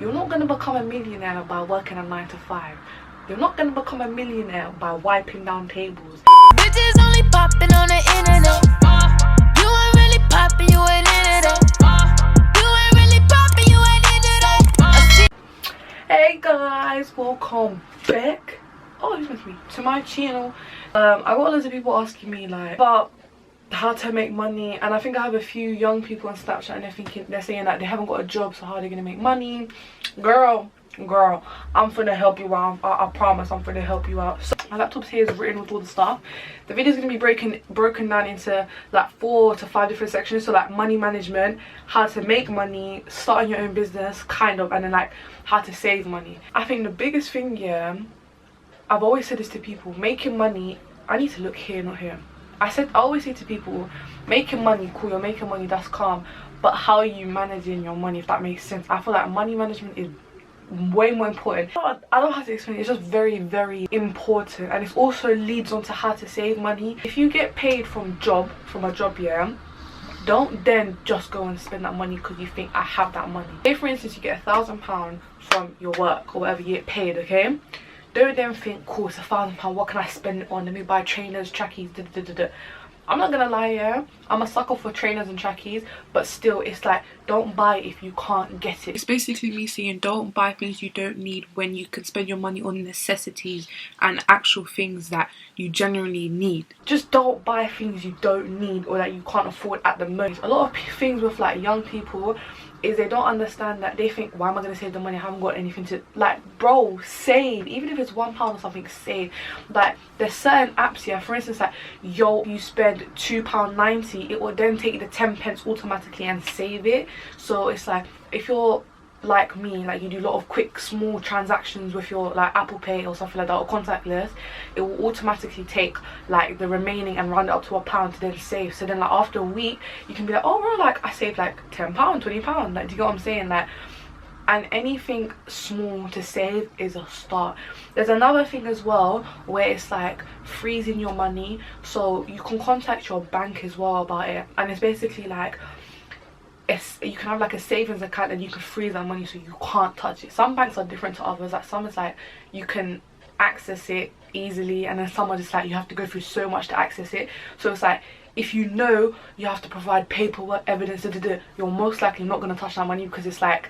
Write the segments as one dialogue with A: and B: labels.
A: You're not going to become a millionaire by working a 9 to 5. You're not going to become a millionaire by wiping down tables.
B: Bitches only popping on the internet. You ain't really popping, you ain't into that. You ain't really popping, you ain't into that.
A: Hey guys, welcome back. Oh, this must be to my channel. I got loads of people asking me like about how to make money, and I think I have a few young people on Snapchat and they're saying that they haven't got a job, so how are they gonna make money? Girl, I'm finna help you out. I promise I'm finna help you out. So my laptop here is written with all the stuff. The video is gonna be broken down into like 4 to 5 different sections. So like money management, how to make money, starting your own business kind of, and then like how to save money. I think the biggest thing, yeah, I've always said this to people, making money, I need to look here, not here. I always say to people, making money, cool, you're making money, that's calm, but how are you managing your money, if that makes sense? I feel like money management is way more important. I don't know how to explain it. It's just very, very important, and it also leads on to how to save money. If you get paid from a job, yeah, don't then just go and spend that money because you think I have that money. Say for instance you get £1,000 from your work or whatever you get paid, okay? Don't then think, cool, it's £1,000, what can I spend it on? Let me buy trainers, trackies, I'm not gonna lie, yeah, I'm a sucker for trainers and trackies, but still, it's like, don't buy it if you can't get it. It's basically me saying don't buy things you don't need when you can spend your money on necessities and actual things that you genuinely need. Just don't buy things you don't need or that you can't afford at the moment. A lot of things with like young people is they don't understand that. They think, why am I going to save the money? I haven't got anything to, like, bro, save. Even if it's £1 or something, save. Like, there's certain apps here, for instance, like, you spend £2.90, it will then take you the 10 pence automatically and save it. So it's like, if you're like me, like you do a lot of quick small transactions with your like Apple Pay or something like that, or contactless, it will automatically take like the remaining and round it up to £1 to then save. So then like after a week you can be like, oh bro, like I saved like £10, £20, like, do you get what I'm saying? Like, and anything small to save is a start. There's another thing as well where it's like freezing your money, so you can contact your bank as well about it, and it's basically like, you can have like a savings account and you can freeze that money so you can't touch it. Some banks are different to others. Like some is like you can access it easily, and then some are just like you have to go through so much to access it. So it's like, if you know you have to provide paperwork, evidence, you're most likely not going to touch that money, because it's like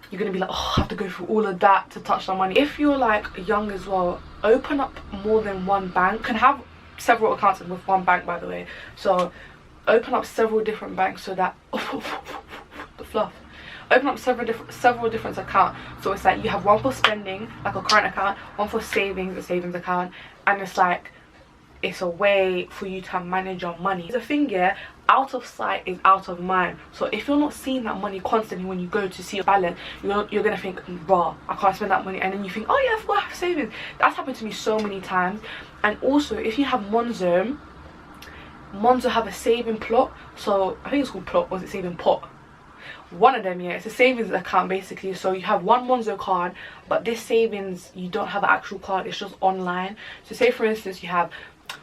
A: you're going to be like, oh, I have to go through all of that to touch that money. If you're like young as well, open up more than one bank. You can have several accounts with one bank, by the way. So open up several different banks so that the fluff. Open up several different accounts, so it's like you have one for spending, like a current account, one for savings, a savings account, and it's like it's a way for you to manage your money. The thing, yeah, out of sight is out of mind. So if you're not seeing that money constantly when you go to see your balance, you're gonna think, raw, I can't spend that money, and then you think, oh yeah, I forgot I have savings. That's happened to me so many times. And also, if you have Monzo have a saving plot, so I think it's called plot, or is it saving pot? One of them, yeah, it's a savings account basically. So you have one Monzo card, but this savings, you don't have an actual card, it's just online. So say for instance you have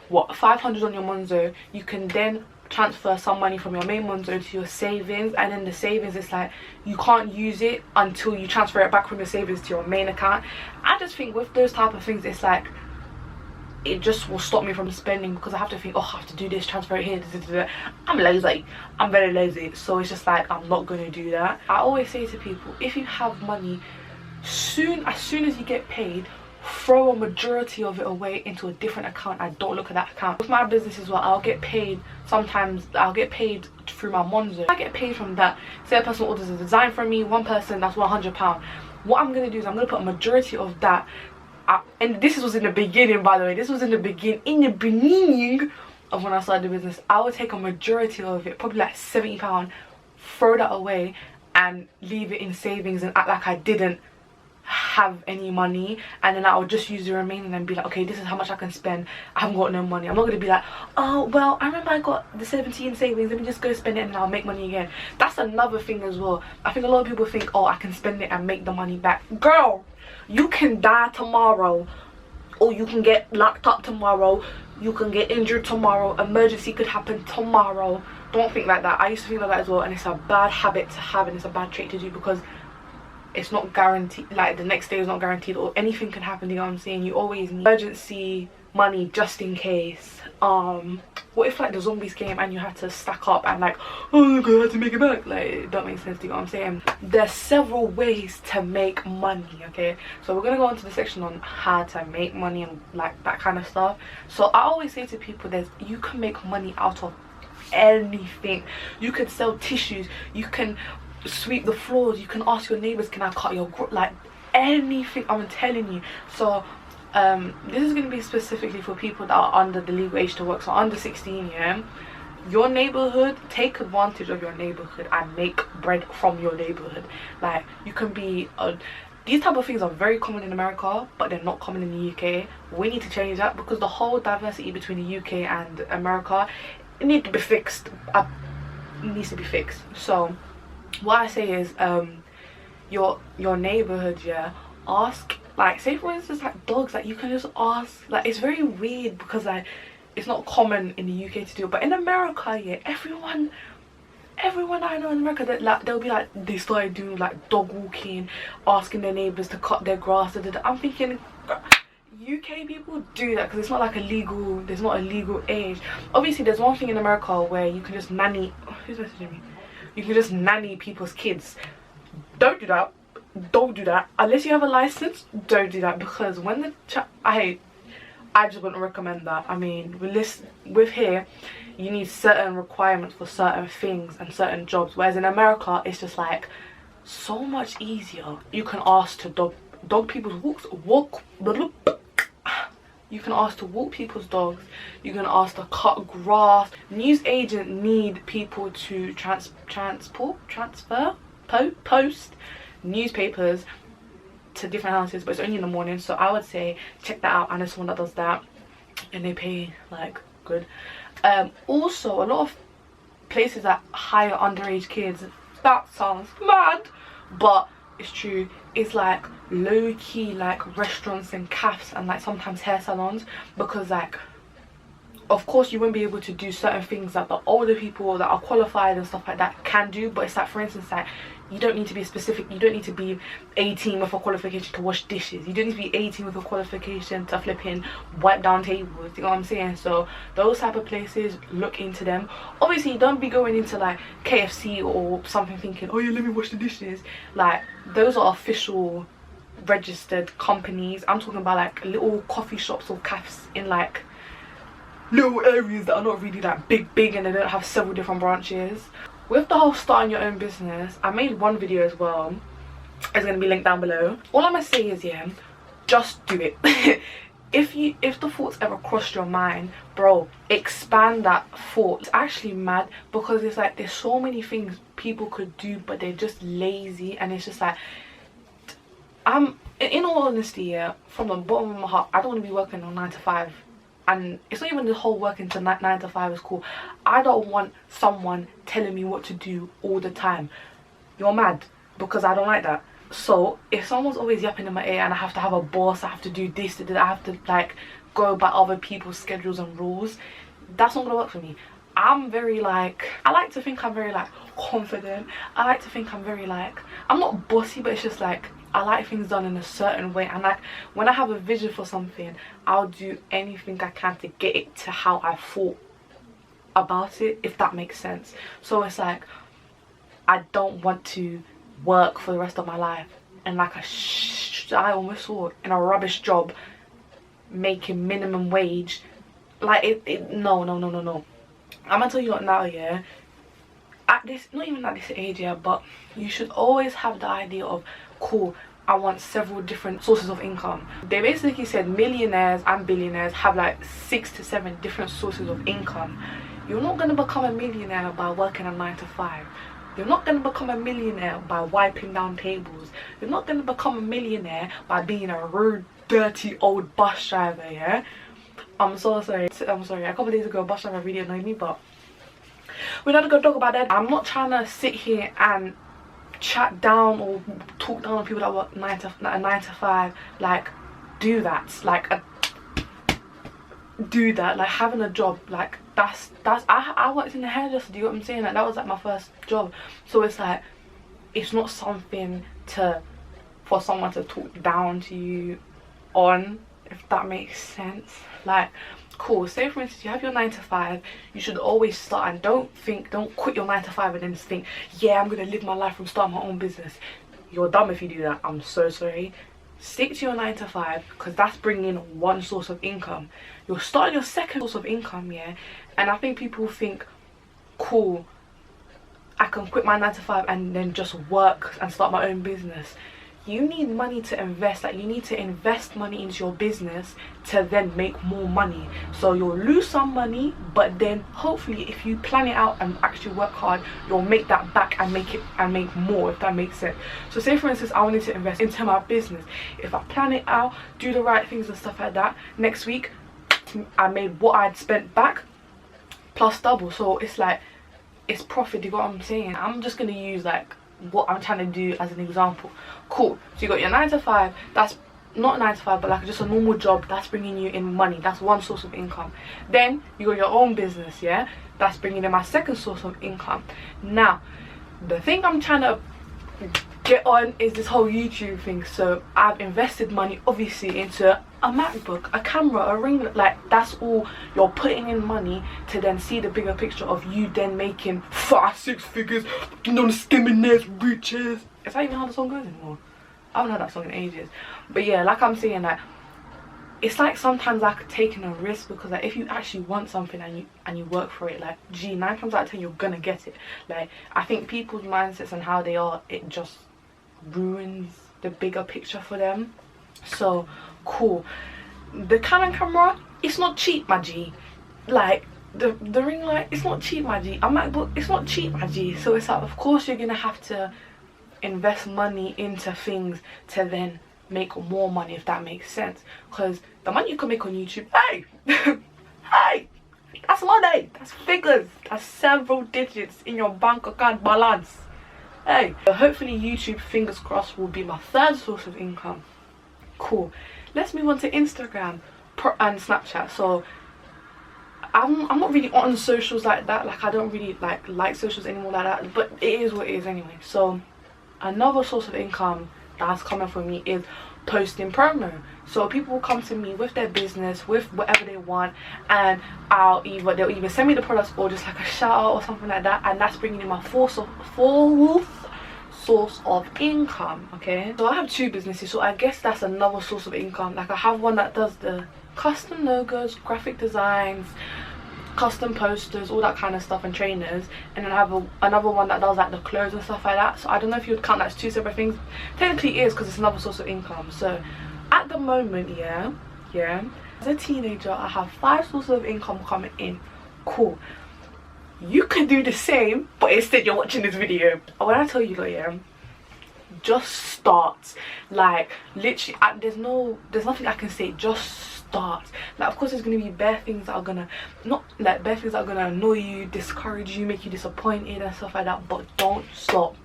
A: what, 500 on your Monzo, you can then transfer some money from your main Monzo to your savings, and then the savings is like you can't use it until you transfer it back from your savings to your main account. I just think with those type of things, it's like it just will stop me from spending, because I have to think, oh, I have to do this, transfer it here, I'm lazy, I'm very lazy. So it's just like, I'm not going to do that. I always say to people, if you have money, as soon as you get paid, throw a majority of it away into a different account and don't look at that account. With my business as well, I'll get paid, sometimes I'll get paid through my Monzo. I get paid from that. Say a person orders a design from me, one person, that's £100. What I'm going to do is I'm going to put a majority of that, and this was in the beginning, by the way, this was in the beginning of when I started the business. I would take a majority of it, probably like £70, throw that away and leave it in savings and act like I didn't have any money, and then I would just use the remaining and be like, okay, this is how much I can spend, I haven't got no money. I'm not going to be like, oh well, I remember I got the 70 in savings, let me just go spend it and then I'll make money again. That's another thing as well. I think a lot of people think, oh, I can spend it and make the money back. Girl, you can die tomorrow, or you can get locked up tomorrow, you can get injured tomorrow, emergency could happen tomorrow. Don't think like that. I used to think like that as well, and it's a bad habit to have, and it's a bad trait to do, because it's not guaranteed, like the next day is not guaranteed, or anything can happen, you know what I'm saying? You always need emergency money just in case. What if like the zombies came and you had to stack up and like, oh look, I had to make it back? Like, it don't make sense, do you know what I'm saying? There's several ways to make money, okay? So we're gonna go into the section on how to make money and like that kind of stuff. So I always say to people, you can make money out of anything. You could sell tissues, you can sweep the floors, you can ask your neighbors, can I cut your like anything, I'm telling you. So this is going to be specifically for people that are under the legal age to work, so under 16. Yeah, your neighborhood, take advantage of your neighborhood and make bread from your neighborhood. Like, you can be these type of things are very common in America, but they're not common in the UK. We need to change that, because the whole diversity between the UK and America, it needs to be fixed. It needs to be fixed. So what I say is, your neighborhood, yeah, ask, like, say for instance like dogs, like you can just ask. Like, it's very weird because like it's not common in the UK to do it, but in America, yeah, everyone I know in America, that like they'll be like, they started doing like dog walking, asking their neighbors to cut their grass. I'm thinking, UK people do that because it's not like there's not a legal age. Obviously there's one thing in America where you can just nanny, who's messaging me? You can just nanny people's kids. Don't do that. Don't do that unless you have a license. Don't do that, because when the I just wouldn't recommend that. I mean, with here, you need certain requirements for certain things and certain jobs, whereas in America it's just like so much easier. You can ask to dog people's walk. You can ask to walk people's dogs. You can ask to cut grass. News agent need people to post newspapers to different houses, but it's only in the morning. So I would say check that out. I know someone that does that and they pay like good. Also, a lot of places that hire underage kids, that sounds mad, but it's true. It's like low-key like restaurants and cafes and like sometimes hair salons, because like, of course you won't be able to do certain things that the older people that are qualified and stuff like that can do. But it's like, for instance, like, you don't need to be specific, you don't need to be 18 with a qualification to wash dishes, you don't need to be 18 with a qualification to flipping wipe down tables, you know what I'm saying? So those type of places, look into them. Obviously don't be going into like KFC or something thinking, oh yeah, let me wash the dishes. Like, those are official registered companies. I'm talking about like little coffee shops or cafes in like little areas that are not really that big and they don't have several different branches. With the whole starting your own business, I made one video as well. It's going to be linked down below. All I'm going to say is, yeah, just do it. If the thoughts ever crossed your mind, bro, expand that thought. It's actually mad, because it's like there's so many things people could do, but they're just lazy. And it's just like, in all honesty, yeah, from the bottom of my heart, I don't want to be working on 9 to 5. And it's not even the whole working to 9 to 5 is cool. I don't want someone telling me what to do all the time. You're mad, because I don't like that. So if someone's always yapping in my ear and I have to have a boss, I have to do this, I have to like go by other people's schedules and rules, that's not gonna work for me. I'm very like, I like to think I'm very like confident. I like to think I'm very like, I'm not bossy, but it's just like, I like things done in a certain way. And like, when I have a vision for something, I'll do anything I can to get it to how I thought about it, if that makes sense. So it's like, I don't want to work for the rest of my life and like I almost saw in a rubbish job making minimum wage. Like no. I'm gonna tell you what now, yeah, at this, not even at this age, yeah, but you should always have the idea of, cool, I want several different sources of income. They basically said millionaires and billionaires have like 6 to 7 different sources of income. You're not going to become a millionaire by working a 9 to 5. You're not going to become a millionaire by wiping down tables. You're not going to become a millionaire by being a rude, dirty old bus driver, yeah? I'm so sorry. I'm sorry. A couple of days ago, a bus driver really annoyed me, but we're not going to talk about that. I'm not trying to sit here and chat down or talk down on people that work 9 to 5. Like, do that. Like, do that. Like, having a job, like, that's I worked in the hairdresser, do you know what I'm saying? Like, that was like my first job. So it's like, it's not something to for someone to talk down to you on, if that makes sense. Like, cool, say for instance you have your 9 to 5, you should always start, and don't quit your 9 to 5 and then just think, yeah, I'm gonna live my life from starting my own business. You're dumb if you do that. I'm so sorry. Stick to your 9 to 5, because that's bringing in one source of income. You're starting your second source of income, yeah. And I think people think, cool, I can quit my 9 to 5 and then just work and start my own business. You need money to invest. Like, you need to invest money into your business to then make more money. So you'll lose some money, but then hopefully if you plan it out and actually work hard, you'll make that back and make more, if that makes sense. So say for instance I wanted to invest into my business. If I plan it out, do the right things and stuff like that, next week I made what I'd spent back plus double. So it's like, it's profit. You got what I'm saying? I'm just gonna use like what I'm trying to do as an example. Cool, so you got your 9 to 5, that's not 9 to 5 but like just a normal job, that's bringing you in money, that's one source of income. Then you got your own business, yeah, that's bringing in my second source of income. Now the thing I'm trying to get on is this whole YouTube thing. So I've invested money obviously into a MacBook, a camera, a ring. Like, that's all. You're putting in money to then see the bigger picture of you then making 5-6 figures, you know, skimming ass riches. Is that even how the song goes anymore? I haven't heard that song in ages. But yeah, like I'm saying, like, it's like sometimes like taking a risk, because like if you actually want something and you work for it, like, gee, 9 times out of 10 you're gonna get it. Like, I think people's mindsets and how they are, it just ruins the bigger picture for them. So cool, the Canon camera, it's not cheap, my G. Like, the ring light, it's not cheap, my G. A MacBook, it's not cheap, my G. So it's like, of course you're gonna have to invest money into things to then make more money, if that makes sense. Because the money you can make on YouTube, hey hey, that's money, that's figures, that's several digits in your bank account balance. Hey, hopefully YouTube, fingers crossed, will be my third source of income. Cool, let's move on to Instagram and Snapchat. So I'm not really on socials like that. Like, I don't really like socials anymore like that, but it is what it is anyway. So another source of income that's coming for me is posting promo. So people will come to me with their business, with whatever they want, and they'll either send me the products or just like a shout out or something like that, and that's bringing in my fourth source of income. Okay, so I have 2 businesses, so I guess that's another source of income. Like, I have one that does the custom logos, graphic designs, custom posters, all that kind of stuff, and trainers, and then I have another one that does like the clothes and stuff like that. So I don't know if you would count that as 2 separate things. Technically it is, because it's another source of income. So at the moment, yeah, as a teenager I have 5 sources of income coming in. Cool, you can do the same, but instead you're watching this video. When I tell you, like, yeah, just start. Like, literally, there's nothing I can say, just start. Like, of course there's gonna be bare things that are gonna annoy you, discourage you, make you disappointed and stuff like that, but don't stop.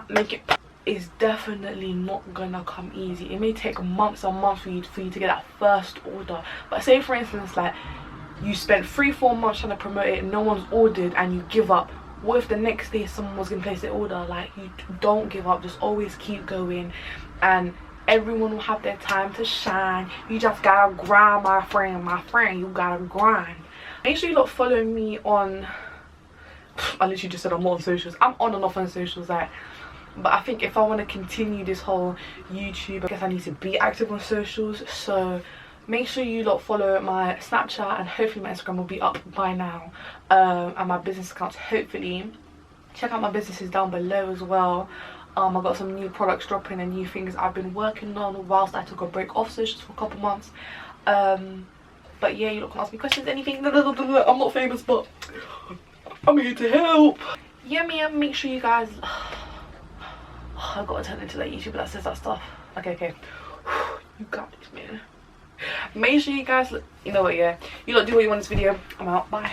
A: Make it. It's definitely not gonna come easy. It may take months and months for you to get that first order. But say for instance, like, you spent 3-4 months trying to promote it, no one's ordered, and you give up. What if the next day someone was gonna place their order? Like, you don't give up, just always keep going, and everyone will have their time to shine. You just gotta grind, my friend, you gotta grind. Make sure you lot follow me on, I literally just said I'm not on socials. I'm on and off on socials, like, but I think if I want to continue this whole YouTube, I guess I need to be active on socials. So make sure you lot follow my Snapchat, and hopefully my Instagram will be up by now, and my business accounts. Hopefully check out my businesses down below as well. I got some new products dropping and new things I've been working on whilst I took a break off socials for a couple months. But yeah, you lot can ask me questions, anything. I'm not famous, but I'm here to help. Yeah, man, make sure you guys I gotta turn into that YouTuber that says that stuff. Okay, you got this, man. Make sure you guys, you know what, yeah, you lot do what you want in this video. I'm out, bye.